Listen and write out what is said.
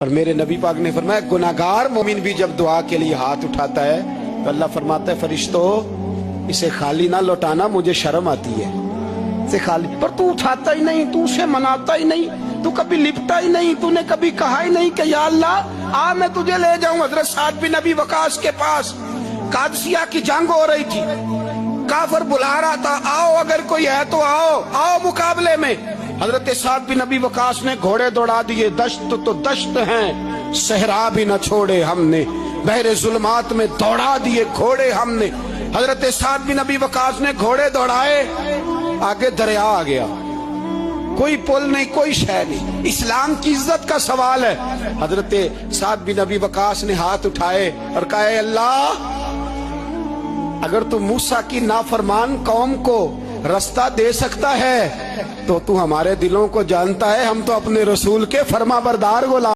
और मेरे नबी पाक ने फरमाया गुनाहगार मोमिन भी जब दुआ के लिए हाथ उठाता है तो अल्लाह फरमाता है फरिश्तों इसे खाली ना लौटाना, मुझे शर्म आती है इसे खाली। पर तू उठाता ही नहीं, तू उसे मनाता ही नहीं, तू कभी लिपटा ही नहीं, तूने कभी कहा ही नहीं कि या अल्लाह आ मैं तुझे ले जाऊं। हजरत साद बिन नबी वकास के पास कादसिया की जंग हो रही थी, काफिर बुला रहा था आओ अगर कोई है तो आओ, आओ मुकाबले में। हजरत साद बिन नबी वकास ने घोड़े दौड़ा दिए, दश्त तो दश्त हैं सहरा भी न छोड़े हमने, बहरे जुल्मात में दौड़ा दिए घोड़े हमने। हजरत साद बिन नबी वकास ने घोड़े दौड़ाए, आगे दरिया आ गया, कोई पुल नहीं कोई शय नहीं, इस्लाम की इज्जत का सवाल है। हजरत साद बिन नबी वकास ने हाथ उठाए और कहा अल्लाह अगर तू मूसा की नाफरमान कौम को रास्ता दे सकता है तो तू हमारे दिलों को जानता है, हम तो अपने रसूल के फरमाबरदार गुलाम।